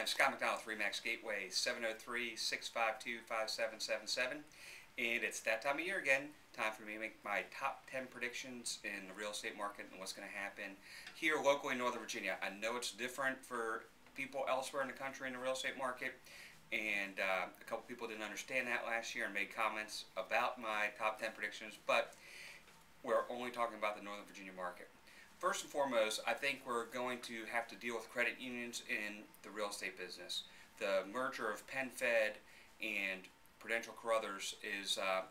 Scott MacDonald, 3Max Gateway, 703-652-5777. And it's that time of year again. Time for me to make my top 10 predictions in the real estate market and what's going to happen here locally in Northern Virginia. I know it's different for people elsewhere in the country in the real estate market. And a couple people didn't understand that last year and made comments about my top 10 predictions. But we're only talking about the Northern Virginia market. First and foremost, I think we're going to have to deal with credit unions in the real estate business. The merger of PenFed and Prudential Carruthers is a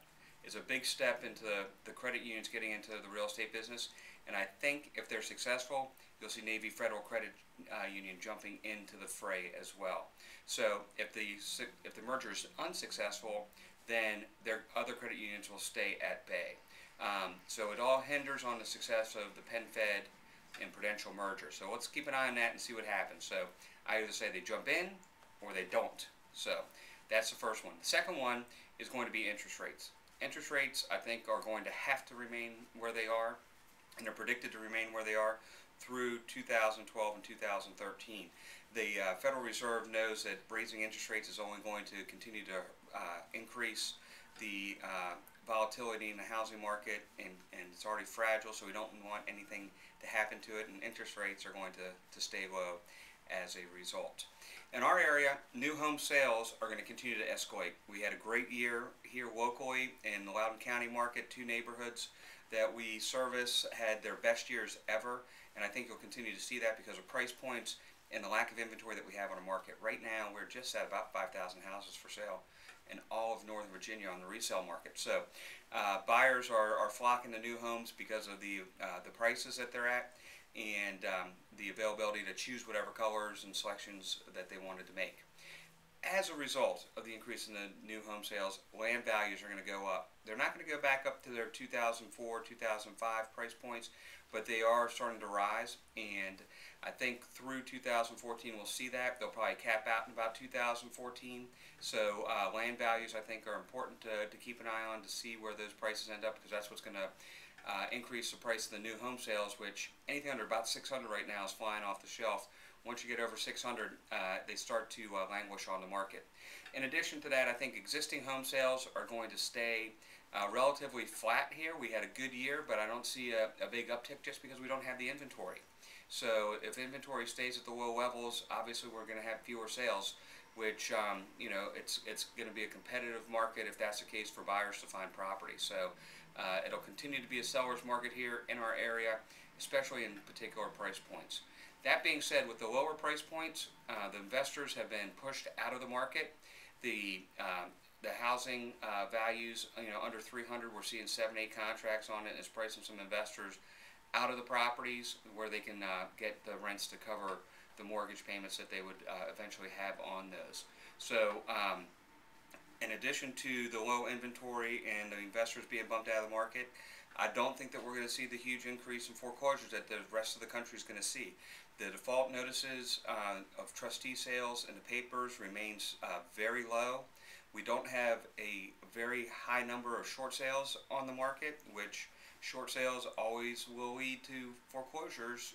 big step into the credit unions getting into the real estate business. And I think if they're successful, you'll see Navy Federal Credit Union jumping into the fray as well. So if the merger is unsuccessful, then their other credit unions will stay at bay. So it all hinders on the success of the PenFed and Prudential merger. So let's keep an eye on that and see what happens. So I either say they jump in or they don't. So that's the first one. The second one is going to be interest rates. Interest rates, I think, are going to have to remain where they are, and they're predicted to remain where they are through 2012 and 2013. The Federal Reserve knows that raising interest rates is only going to continue to increase the volatility in the housing market, and it's already fragile, so we don't want anything to happen to it, and interest rates are going to stay low as a result. In our area, new home sales are going to continue to escalate. We had a great year here locally in the Loudoun County market. Two neighborhoods that we service had their best years ever, and I think you'll continue to see that because of price points and the lack of inventory that we have on the market. Right now, we're just at about 5,000 houses for sale in all of Northern Virginia on the resale market. So buyers are flocking to new homes because of the prices that they're at and the availability to choose whatever colors and selections that they wanted to make. As a result of the increase in the new home sales, land values are going to go up. They're not going to go back up to their 2004, 2005 price points, but they are starting to rise, and I think through 2014 we'll see that. They'll probably cap out in about 2014. So land values, I think, are important to keep an eye on to see where those prices end up, because that's what's going to increase the price of the new home sales, which anything under about 600 right now is flying off the shelf. Once you get over 600, they start to languish on the market. In addition to that, I think existing home sales are going to stay relatively flat here. We had a good year, but I don't see a big uptick just because we don't have the inventory. So if inventory stays at the low levels, obviously we're going to have fewer sales, which you know, it's going to be a competitive market if that's the case for buyers to find property. So it'll continue to be a seller's market here in our area, especially in particular price points. That being said, with the lower price points, the investors have been pushed out of the market. The housing values, you know, under 300, we're seeing 7-8 contracts on it, and it's pricing some investors out of the properties where they can get the rents to cover the mortgage payments that they would eventually have on those. So in addition to the low inventory and the investors being bumped out of the market, I don't think that we're going to see the huge increase in foreclosures that the rest of the country is going to see. The default notices of trustee sales in the papers remains very low. We don't have a very high number of short sales on the market, which short sales always will lead to foreclosures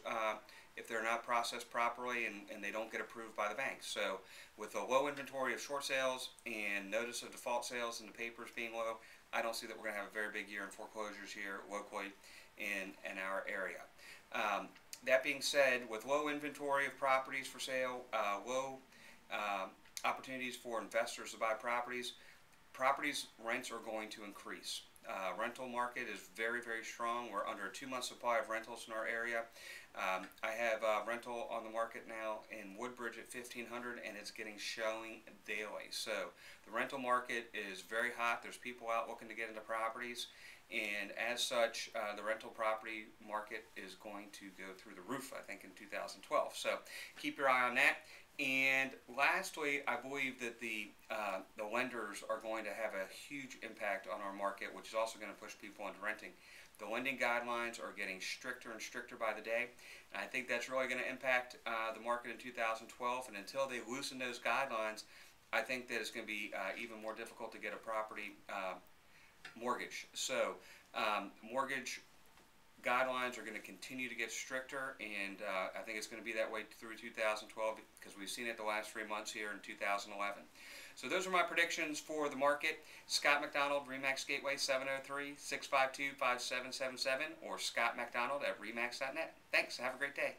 if they're not processed properly and they don't get approved by the banks. So with a low inventory of short sales and notice of default sales in the papers being low, I don't see that we're going to have a very big year in foreclosures here locally in our area. That being said, with low inventory of properties for sale, low opportunities for investors to buy properties rents are going to increase. Rental market is very, very strong. We're under a 2-month supply of rentals in our area. I have rental on the market now in Woodbridge at 1,500, and it's getting showing daily. So the rental market is very hot. There's people out looking to get into properties, and as such, the rental property market is going to go through the roof, I think, in 2012. So keep your eye on that. And lastly, I believe that the lenders are going to have a huge impact on our market, which is also going to push people into renting. The lending guidelines are getting stricter and stricter by the day, and I think that's really going to impact the market in 2012. And until they loosen those guidelines, I think that it's going to be even more difficult to get a property mortgage. So mortgage guidelines are going to continue to get stricter, and I think it's going to be that way through 2012 because we've seen it the last 3 months here in 2011. So those are my predictions for the market. Scott MacDonald, Remax Gateway, 703-652-5777, or Scott MacDonald at remax.net. Thanks. Have a great day.